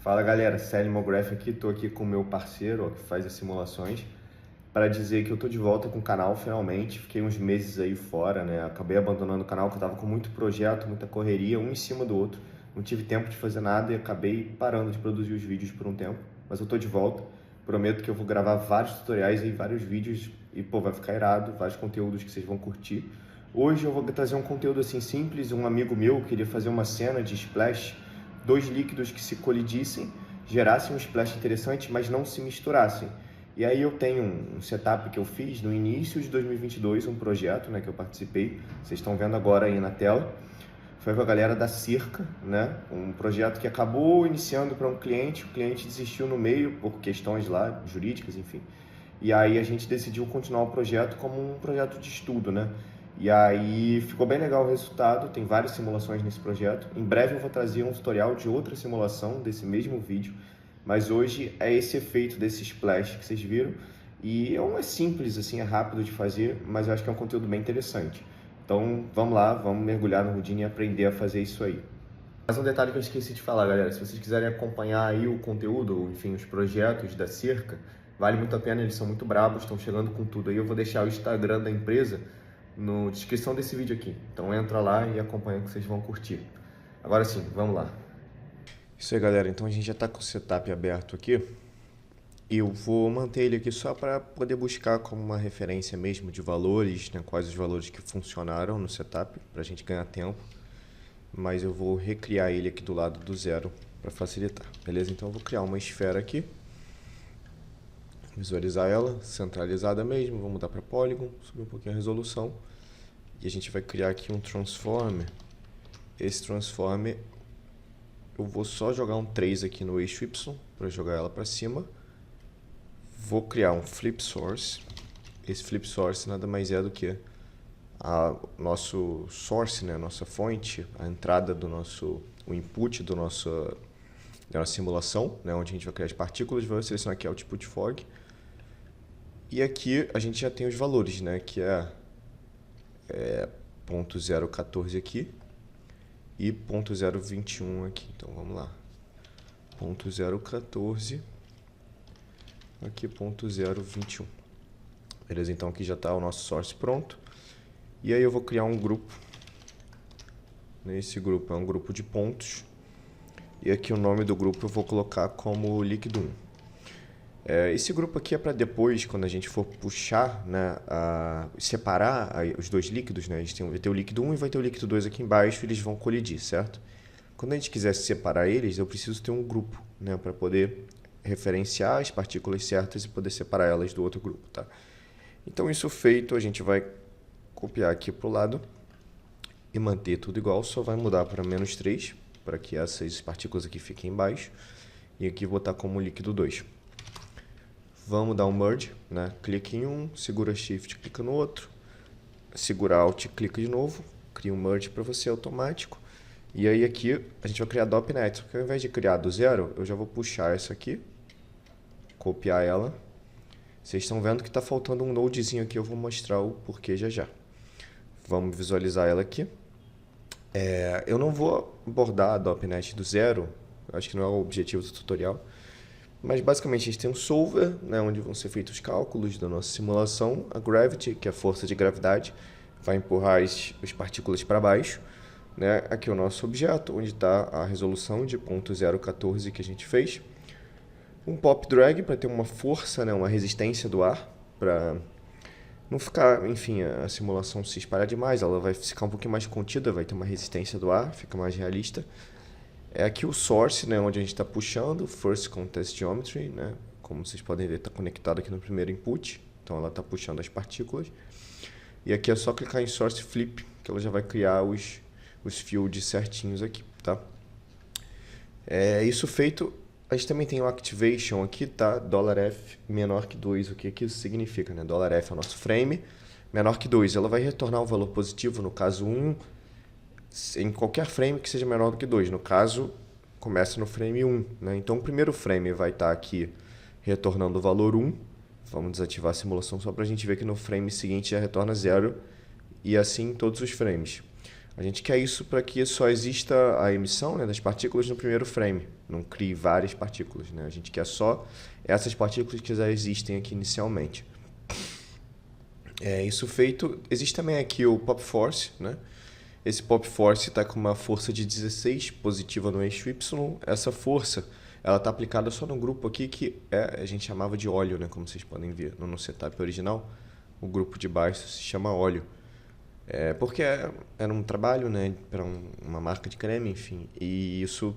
Fala galera, Célio Mograph aqui, tô aqui com o meu parceiro ó, que faz as simulações para dizer que eu tô de volta com o canal finalmente. Fiquei uns meses aí fora, né? Acabei abandonando o canal porque eu tava com muito projeto, muita correria, um em cima do outro. Não tive tempo de fazer nada e acabei parando de produzir os vídeos por um tempo. Mas eu tô de volta, prometo que eu vou gravar vários tutoriais e vários vídeos e pô, vai ficar irado, vários conteúdos que vocês vão curtir. Hoje eu vou trazer um conteúdo assim simples. Um amigo meu queria fazer uma cena de splash, dois líquidos que se colidissem, gerassem um splash interessante, mas não se misturassem. E aí eu tenho um setup que eu fiz no início de 2022, um projeto, né, que eu participei, vocês estão vendo agora aí na tela. Foi com a galera da Circa, né, um projeto que acabou iniciando para um cliente, o cliente desistiu no meio por questões lá jurídicas, enfim. E aí a gente decidiu continuar o projeto como um projeto de estudo, né? E aí ficou bem legal o resultado, tem várias simulações nesse projeto. Em breve eu vou trazer um tutorial de outra simulação desse mesmo vídeo, mas hoje é esse efeito desse splash que vocês viram. E é simples, assim, é rápido de fazer, mas eu acho que é um conteúdo bem interessante. Então vamos lá, vamos mergulhar no Houdini e aprender a fazer isso aí. Mas um detalhe que eu esqueci de falar, galera, se vocês quiserem acompanhar aí o conteúdo, enfim, os projetos da Circa, vale muito a pena, eles são muito brabos, estão chegando com tudo aí. Eu vou deixar o Instagram da empresa na descrição desse vídeo aqui. Então entra lá e acompanha que vocês vão curtir. Agora sim, vamos lá. Isso aí, galera, então a gente já está com o setup aberto aqui. E eu vou manter ele aqui só para poder buscar como uma referência mesmo de valores, né, quais os valores que funcionaram no setup, para a gente ganhar tempo. Mas eu vou recriar ele aqui do lado do zero para facilitar, beleza? Então eu vou criar uma esfera aqui, visualizar ela, centralizada mesmo, vou mudar para Polygon, subir um pouquinho a resolução. E a gente vai criar aqui um transformer. Esse transformer, eu vou só jogar um 3 aqui no eixo Y, para jogar ela para cima. Vou criar um flip source. Esse flip source nada mais é do que nosso source, né, a nossa fonte, a entrada do o input da nossa simulação, né, onde a gente vai criar as partículas. Vou selecionar aqui Output Fog. E aqui a gente já tem os valores, né, que é 0.014 aqui e 0.021 aqui. Então vamos lá. 0.014 aqui 0.021. Beleza? Então aqui já está o nosso source pronto. E aí eu vou criar um grupo. Esse grupo é um grupo de pontos. E aqui o nome do grupo eu vou colocar como líquido 1. Esse grupo aqui é para depois, quando a gente for puxar, né, separar os dois líquidos, né, a gente vai ter o líquido 1 e vai ter o líquido 2 aqui embaixo, e eles vão colidir, certo? Quando a gente quiser separar eles, eu preciso ter um grupo, né, para poder referenciar as partículas certas e poder separar elas do outro grupo, tá? Então isso feito, a gente vai copiar aqui para o lado e manter tudo igual, só vai mudar para -3, para que essas partículas aqui fiquem embaixo, e aqui botar como líquido 2. Vamos dar um merge, né? Clica em um, segura Shift, clica no outro, segura Alt, clica de novo, cria um merge para você automático. E aí aqui a gente vai criar DOPNet, só que ao invés de criar do zero, eu já vou puxar essa aqui, copiar ela. Vocês estão vendo que está faltando um nodezinho aqui, eu vou mostrar o porquê já já. Vamos visualizar ela aqui. Eu não vou abordar a DOPNet do zero, acho que não é o objetivo do tutorial. Mas basicamente a gente tem um solver, né, onde vão ser feitos os cálculos da nossa simulação. A gravity, que é a força de gravidade, vai empurrar as partículas para baixo. Né? Aqui é o nosso objeto, onde está a resolução de 0.014 que a gente fez. Um pop drag para ter uma força, né, uma resistência do ar, para não ficar, enfim, a simulação se espalhar demais. Ela vai ficar um pouquinho mais contida, vai ter uma resistência do ar, fica mais realista. Aqui o source, né, onde a gente está puxando, First Contest Geometry, né, como vocês podem ver, está conectado aqui no primeiro input, então ela está puxando as partículas. E aqui é só clicar em Source Flip, que ela já vai criar os fields certinhos aqui, tá? Isso feito, a gente também tem o Activation aqui, tá? $F menor que 2, o que isso significa, né? $F é o nosso frame, menor que 2, ela vai retornar um valor positivo, no caso 1, em qualquer frame que seja menor do que 2. No caso, começa no frame 1. Né? Então, o primeiro frame vai estar aqui retornando o valor 1. Vamos desativar a simulação só para a gente ver que no frame seguinte já retorna 0. E assim em todos os frames. A gente quer isso para que só exista a emissão, né, das partículas no primeiro frame, não crie várias partículas, né? A gente quer só essas partículas que já existem aqui inicialmente. Isso feito, existe também aqui o Pop Force, né? Esse Pop Force está com uma força de 16 positiva no eixo Y. Essa força ela está aplicada só no grupo aqui que a gente chamava de óleo, né? Como vocês podem ver no setup original, o grupo de baixo se chama óleo. Porque era um trabalho, né, para uma marca de creme, enfim, e isso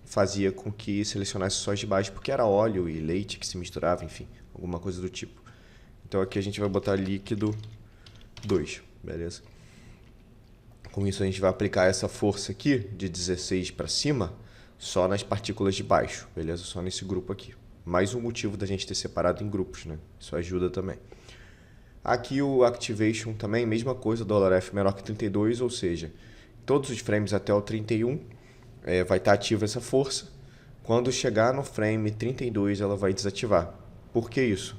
fazia com que selecionasse só as de baixo, porque era óleo e leite que se misturava, enfim, alguma coisa do tipo. Então aqui a gente vai botar líquido 2, beleza? Com isso a gente vai aplicar essa força aqui, de 16 para cima, só nas partículas de baixo, beleza? Só nesse grupo aqui. Mais um motivo da gente ter separado em grupos, né? Isso ajuda também. Aqui o Activation também, mesma coisa, $F menor que 32, ou seja, todos os frames até o 31 vai estar ativa essa força. Quando chegar no frame 32, ela vai desativar. Por que isso?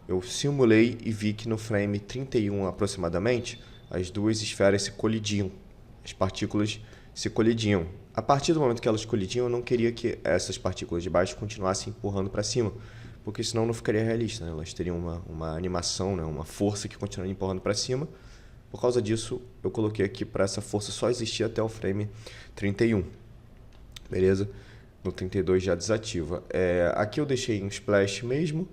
Eu simulei e vi que no frame 31 aproximadamente, as duas esferas se colidiam, as partículas se colidiam. A partir do momento que elas colidiam, eu não queria que essas partículas de baixo continuassem empurrando para cima, porque senão não ficaria realista, né? Elas teriam uma animação, né? Uma força que continuaria empurrando para cima. Por causa disso, eu coloquei aqui para essa força só existir até o frame 31. Beleza? No 32 já desativa. Aqui eu deixei um splash mesmo.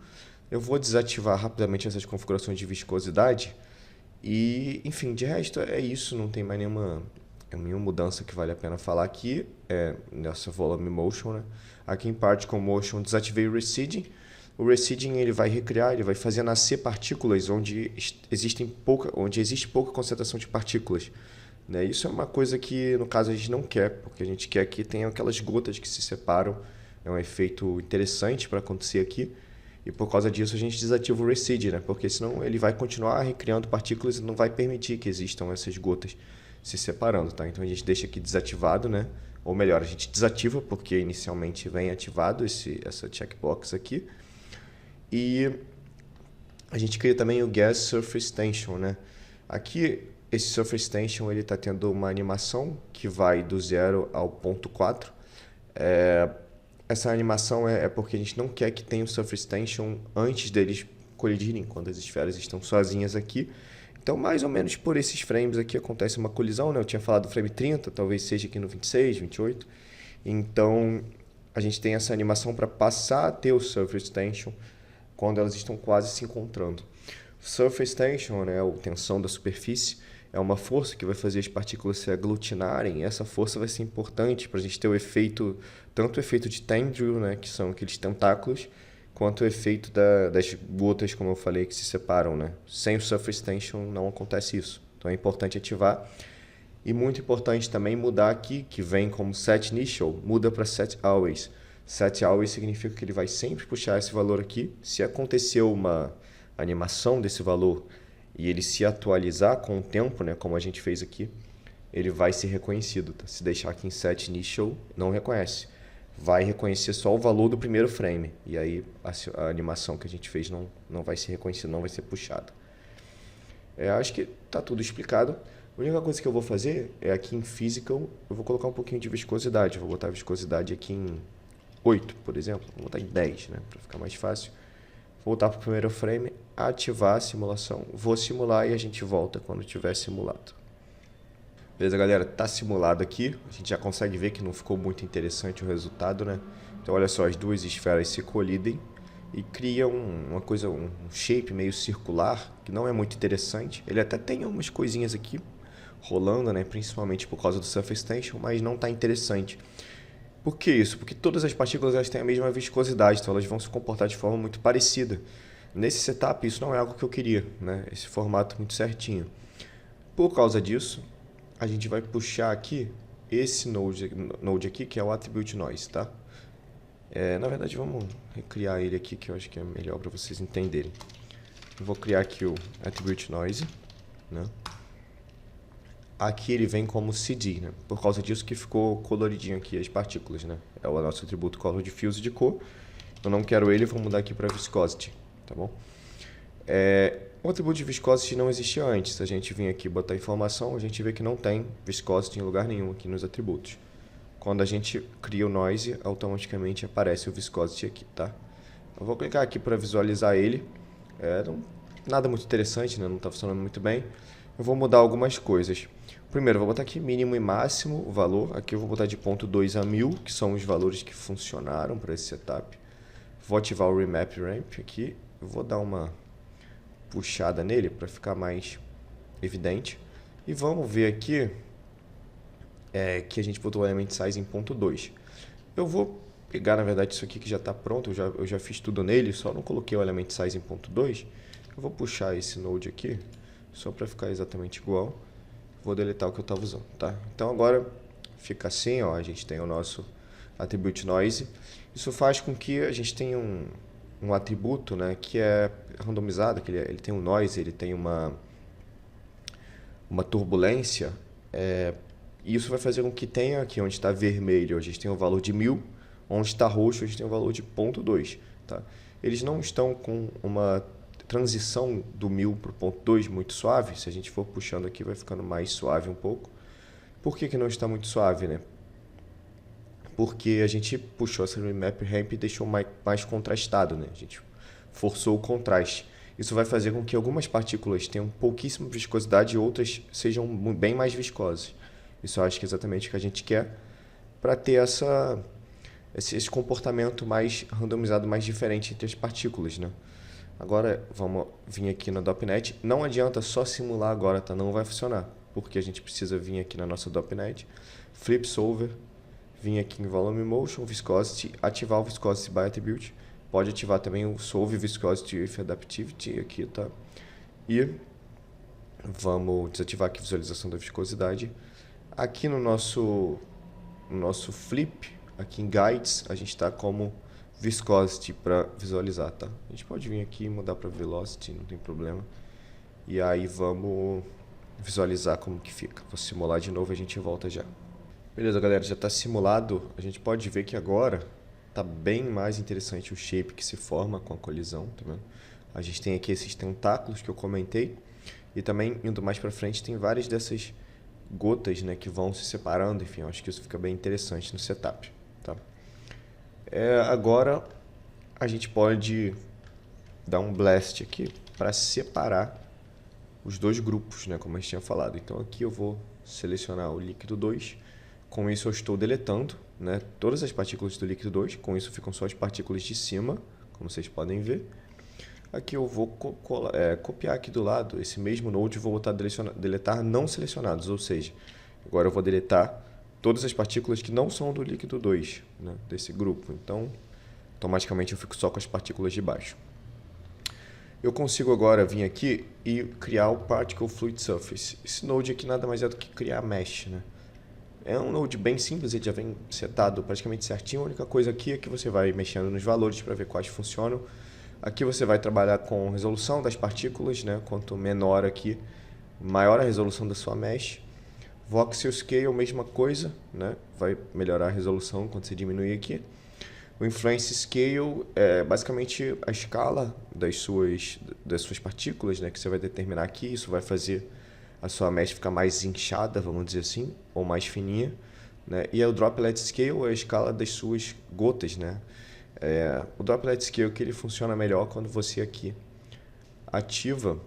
Eu vou desativar rapidamente essas configurações de viscosidade. E, enfim, de resto é isso. Não tem mais nenhuma mudança que vale a pena falar aqui. Nessa Volume Motion, né? Aqui em Particle Motion desativei o Receding. O Receding ele vai recriar, ele vai fazer nascer partículas onde existe pouca concentração de partículas. Né? Isso é uma coisa que, no caso, a gente não quer, porque a gente quer que tenha aquelas gotas que se separam. É um efeito interessante para acontecer aqui. E por causa disso a gente desativa o Recede, né? Porque senão ele vai continuar recriando partículas e não vai permitir que existam essas gotas se separando. Tá? Então a gente deixa aqui desativado, né? Ou melhor, a gente desativa porque inicialmente vem ativado essa checkbox aqui. E a gente cria também o Gas Surface Tension, né? Aqui, esse Surface Tension está tendo uma animação que vai do 0 ao ponto 4. Essa animação é porque a gente não quer que tenha o Surface Tension antes deles colidirem, quando as esferas estão sozinhas aqui. Então, mais ou menos por esses frames aqui acontece uma colisão, né? Eu tinha falado do frame 30, talvez seja aqui no 26, 28. Então, a gente tem essa animação para passar a ter o Surface Tension quando elas estão quase se encontrando. Surface Tension, né, a tensão da superfície, é uma força que vai fazer as partículas se aglutinarem. Essa força vai ser importante para a gente ter o efeito, tanto o efeito de tendril, né, que são aqueles tentáculos, quanto o efeito das gotas, como eu falei, que se separam. Né? Sem o Surface Tension não acontece isso. Então é importante ativar. E muito importante também mudar aqui, que vem como Set Initial, muda para Set Always. Set Always significa que ele vai sempre puxar esse valor aqui. Se aconteceu uma animação desse valor e ele se atualizar com o tempo, né, como a gente fez aqui, ele vai ser reconhecido. Tá? Se deixar aqui em Set Initial, não reconhece. Vai reconhecer só o valor do primeiro frame. E aí a animação que a gente fez não vai ser reconhecida, não vai ser puxada. Acho que está tudo explicado. A única coisa que eu vou fazer é aqui em Physical, eu vou colocar um pouquinho de viscosidade. Eu vou botar a viscosidade aqui em 8, por exemplo. Vou botar em 10, né, para ficar mais fácil. Voltar para o primeiro frame, ativar a simulação. Vou simular e a gente volta quando tiver simulado. Beleza, galera? Tá simulado aqui. A gente já consegue ver que não ficou muito interessante o resultado, né? Então, olha só, as duas esferas se colidem e cria uma coisa, um shape meio circular, que não é muito interessante. Ele até tem umas coisinhas aqui rolando, né? Principalmente por causa do Surface Tension, mas não está interessante. Por que isso? Porque todas as partículas elas têm a mesma viscosidade, então elas vão se comportar de forma muito parecida. Nesse setup, isso não é algo que eu queria, né? Esse formato muito certinho. Por causa disso, a gente vai puxar aqui esse node aqui, que é o Attribute Noise, tá? Na verdade, vamos recriar ele aqui, que eu acho que é melhor para vocês entenderem. Eu vou criar aqui o Attribute Noise, né? Aqui ele vem como CD, né? Por causa disso que ficou coloridinho aqui as partículas, né? É o nosso atributo Color Diffuse de cor. Eu não quero ele, vou mudar aqui para Viscosity, tá bom? O atributo de viscosity não existia antes. Se a gente vir aqui botar informação, a gente vê que não tem viscosity em lugar nenhum aqui nos atributos. Quando a gente cria o noise, automaticamente aparece o viscosity aqui, tá? Eu vou clicar aqui para visualizar ele. Nada muito interessante, né? Não está funcionando muito bem. Eu vou mudar algumas coisas. Primeiro, eu vou botar aqui mínimo e máximo o valor. Aqui eu vou botar de 0.2 a 1000, que são os valores que funcionaram para esse setup. Vou ativar o Remap Ramp aqui. Eu vou dar uma puxada nele para ficar mais evidente. E vamos ver aqui que a gente botou o Element Size em 0.2. Eu vou pegar, na verdade, isso aqui que já está pronto. Eu já fiz tudo nele, só não coloquei o Element Size em 0.2. Eu vou puxar esse node aqui, só para ficar exatamente igual. Vou deletar o que eu estava usando, tá? Então agora fica assim, ó, a gente tem o nosso attribute noise. Isso faz com que a gente tenha um atributo, né, que é randomizado, que ele tem um noise, ele tem uma turbulência. E isso vai fazer com que tenha aqui onde está vermelho, a gente tem o valor de 1000, onde está roxo, a gente tem o valor de 0.2, tá? Eles não estão com uma transição do 1000 para o 0.2 muito suave. Se a gente for puxando aqui, vai ficando mais suave um pouco. Por que não está muito suave, né? Porque a gente puxou essa Remap Ramp e deixou mais contrastado, né? A gente forçou o contraste. Isso vai fazer com que algumas partículas tenham pouquíssima viscosidade e outras sejam bem mais viscosas. Isso eu acho que é exatamente o que a gente quer para ter esse comportamento mais randomizado, mais diferente entre as partículas, né? Agora vamos vir aqui na DOPNet. Não adianta só simular agora, tá? Não vai funcionar, porque a gente precisa vir aqui na nossa DOPNet, Flip Solver, vir aqui em Volume Motion, Viscosity, ativar o Viscosity by Attribute. Pode ativar também o Solve Viscosity with Adaptivity aqui, tá? E vamos desativar aqui a visualização da viscosidade. Aqui no nosso Flip, aqui em Guides, a gente está como Viscosity para visualizar, tá? A gente pode vir aqui e mudar para Velocity, não tem problema. E aí vamos visualizar como que fica. Vou simular de novo e a gente volta já. Beleza, galera, já está simulado. A gente pode ver que agora está bem mais interessante o shape que se forma com a colisão, tá vendo? A gente tem aqui esses tentáculos que eu comentei. E também, indo mais para frente, tem várias dessas gotas, né, que vão se separando. Enfim, eu acho que isso fica bem interessante no setup, tá? Agora a gente pode dar um blast aqui para separar os dois grupos, né, como a gente tinha falado. Então aqui eu vou selecionar o líquido 2. Com isso eu estou deletando, né, todas as partículas do líquido 2. Com isso ficam só as partículas de cima, como vocês podem ver. Aqui eu vou copiar aqui do lado esse mesmo node e vou botar deletar não selecionados, ou seja, agora eu vou deletar todas as partículas que não são do líquido 2, né, desse grupo. Então, automaticamente eu fico só com as partículas de baixo. Eu consigo agora vir aqui e criar o Particle Fluid Surface. Esse node aqui nada mais é do que criar mesh, né? É um node bem simples, ele já vem setado praticamente certinho. A única coisa aqui é que você vai mexendo nos valores para ver quais funcionam. Aqui você vai trabalhar com resolução das partículas, né? Quanto menor aqui, maior a resolução da sua mesh. Voxel Scale, mesma coisa, né? Vai melhorar a resolução quando você diminuir aqui. O Influence Scale é basicamente a escala das suas partículas, né? Que você vai determinar aqui. Isso vai fazer a sua mesh ficar mais inchada, vamos dizer assim, ou mais fininha, né? E o Droplet Scale é a escala das suas gotas, né? O Droplet Scale que ele funciona melhor quando você aqui ativa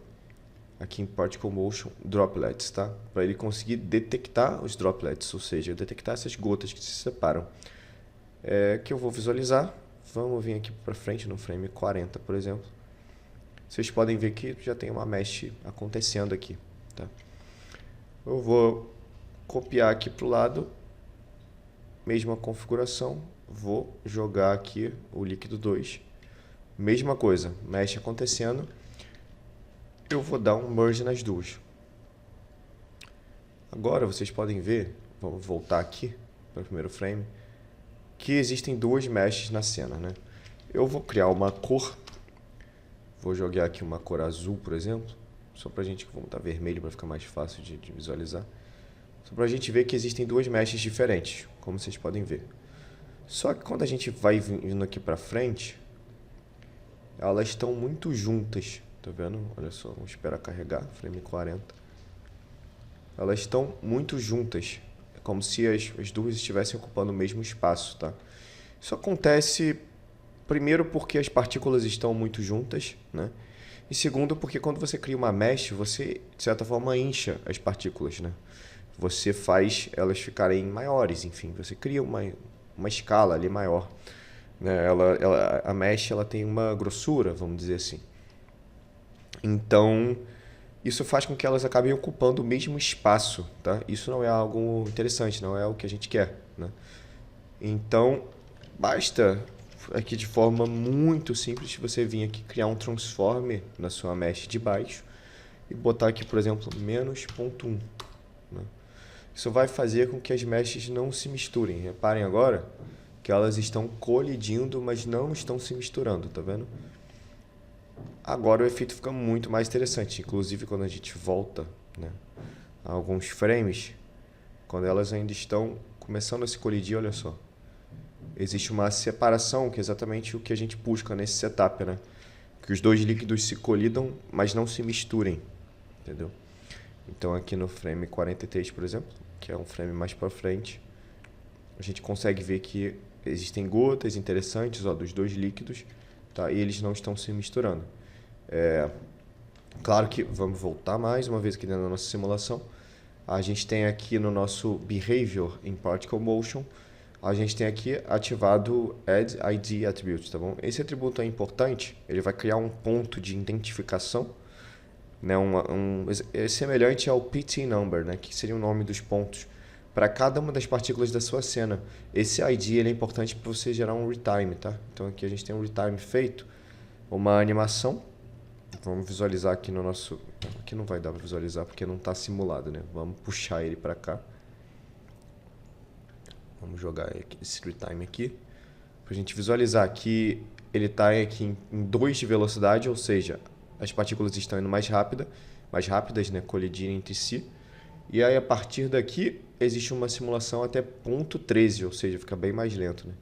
aqui em Particle Motion Droplets, tá? Para ele conseguir detectar os droplets, ou seja, detectar essas gotas que se separam. Que eu vou visualizar. Vamos vir aqui para frente no frame 40, por exemplo. Vocês podem ver que já tem uma mesh acontecendo aqui, tá? Eu vou copiar aqui para o lado, mesma configuração, vou jogar aqui o líquido 2. Mesma coisa, mesh acontecendo. Eu vou dar um merge nas duas. Agora vocês podem ver, vamos voltar aqui para o primeiro frame, que existem duas meshes na cena, né? Eu vou criar uma cor, vou jogar aqui uma cor azul, por exemplo, só para a gente, vamos botar vermelho para ficar mais fácil de visualizar. Só para a gente ver que existem duas meshes diferentes, como vocês podem ver. Só que quando a gente vai vindo aqui para frente, elas estão muito juntas, Tá vendo? Olha só, vamos esperar carregar, frame 40. Elas estão muito juntas. É como se as duas estivessem ocupando o mesmo espaço, tá? Isso acontece, primeiro, porque as partículas estão muito juntas, né? E segundo, porque quando você cria uma mesh, você, de certa forma, incha as partículas, né? Você faz elas ficarem maiores, enfim. Você cria uma escala ali maior, né? A mesh ela tem uma grossura, vamos dizer assim. Então, isso faz com que elas acabem ocupando o mesmo espaço, tá? Isso não é algo interessante, não é o que a gente quer, né? Então, basta aqui de forma muito simples você vir aqui criar um transform na sua mesh de baixo e botar aqui, por exemplo, menos 0.1, né? Isso vai fazer com que as meshes não se misturem. Reparem agora que elas estão colidindo, mas não estão se misturando, tá vendo? Agora o efeito fica muito mais interessante, inclusive quando a gente volta, né, a alguns frames, quando elas ainda estão começando a se colidir, olha só. Existe uma separação, que é exatamente o que a gente busca nesse setup, né? Que os dois líquidos se colidam, mas não se misturem, entendeu? Então aqui no frame 43, por exemplo, que é um frame mais para frente, a gente consegue ver que existem gotas interessantes, ó, dos dois líquidos, tá? E eles não estão se misturando. Claro que vamos voltar mais uma vez aqui dentro da nossa simulação. A gente tem aqui no nosso Behavior in Particle Motion, a gente tem aqui ativado Add ID Attribute, tá bom? Esse atributo é importante, ele vai criar um ponto de identificação, né? É semelhante ao PT Number, né? Que seria o nome dos pontos para cada uma das partículas da sua cena. Esse ID ele é importante para você gerar um retime, tá? Então aqui a gente tem um retime feito, uma animação. Vamos visualizar aqui no nosso... Aqui não vai dar para visualizar porque não está simulado, né? Vamos puxar ele para cá. Vamos jogar esse retime aqui. Para a gente visualizar que ele está aqui em 2 de velocidade, ou seja, as partículas estão indo mais rápidas, né? Colidirem entre si. E aí, a partir daqui, existe uma simulação até ponto 13, ou seja, fica bem mais lento, né?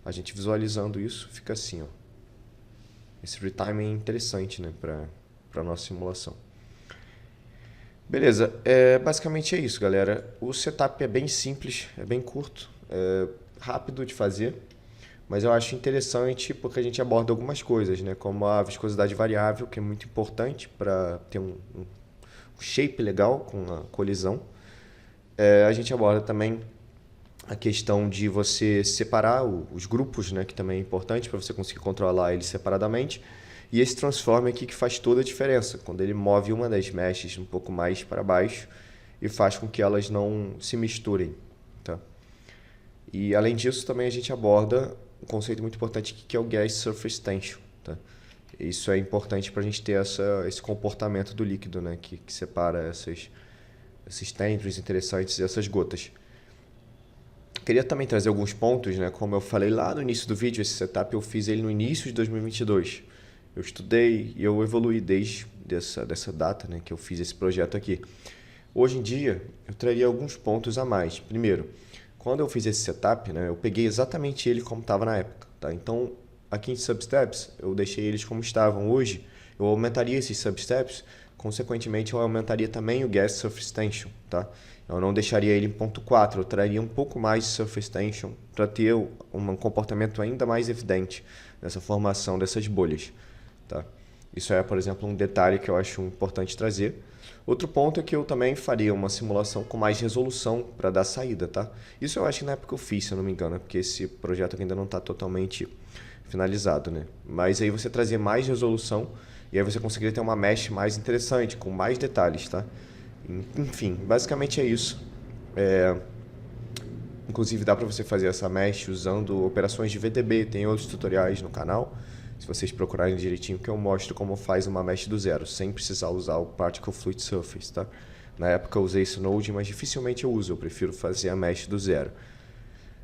A gente visualizando isso, fica assim, ó. Esse retime é interessante, né, para a nossa simulação. Beleza, basicamente é isso, galera. O setup é bem simples, é bem curto, é rápido de fazer, mas eu acho interessante porque a gente aborda algumas coisas, né, como a viscosidade variável, que é muito importante para ter um shape legal com a colisão. A gente aborda também a questão de você separar os grupos, né, que também é importante para você conseguir controlar eles separadamente. E esse transform aqui que faz toda a diferença, quando ele move uma das meshes um pouco mais para baixo e faz com que elas não se misturem, tá? E além disso, também a gente aborda um conceito muito importante aqui, que é o Gas Surface Tension, tá? Isso é importante para a gente ter esse comportamento do líquido, né, que separa esses tendrils interessantes e essas gotas. Queria também trazer alguns pontos, né? Como eu falei lá no início do vídeo, esse setup eu fiz ele no início de 2022. Eu estudei e eu evoluí desde dessa data, né, que eu fiz esse projeto aqui. Hoje em dia, eu traria alguns pontos a mais. Primeiro, quando eu fiz esse setup, né, eu peguei exatamente ele como estava na época, tá? Então, aqui em substeps, eu deixei eles como estavam hoje. Eu aumentaria esses substeps, consequentemente, eu aumentaria também o Gas Surface Tension, tá? Eu não deixaria ele em ponto 4, eu traria um pouco mais de Surface Tension para ter um comportamento ainda mais evidente nessa formação dessas bolhas, tá? Isso é, por exemplo, um detalhe que eu acho importante trazer. Outro ponto é que eu também faria uma simulação com mais resolução para dar saída, tá? Isso eu acho que na época eu fiz, se eu não me engano, porque esse projeto ainda não está totalmente finalizado, né? Mas aí você trazia mais resolução e aí você conseguiria ter uma mesh mais interessante, com mais detalhes, tá? Enfim, basicamente é isso. Inclusive dá para você fazer essa mesh usando operações de VDB, tem outros tutoriais no canal. Se vocês procurarem direitinho, que eu mostro como faz uma mesh do zero, sem precisar usar o Particle Fluid Surface, tá? Na época eu usei esse Node, mas dificilmente eu uso, eu prefiro fazer a mesh do zero.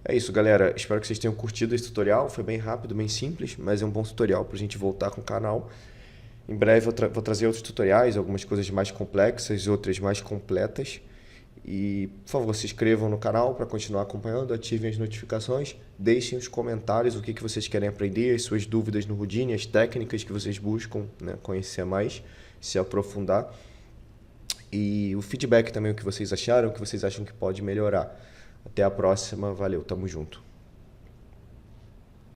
É isso, galera. Espero que vocês tenham curtido esse tutorial. Foi bem rápido, bem simples, mas é um bom tutorial para a gente voltar com o canal. Em breve eu vou trazer outros tutoriais, algumas coisas mais complexas, outras mais completas. E, por favor, se inscrevam no canal para continuar acompanhando, ativem as notificações, deixem os comentários o que vocês querem aprender, as suas dúvidas no Houdini, as técnicas que vocês buscam, né, conhecer mais, se aprofundar. E o feedback também, o que vocês acharam, o que vocês acham que pode melhorar. Até a próxima, valeu, tamo junto.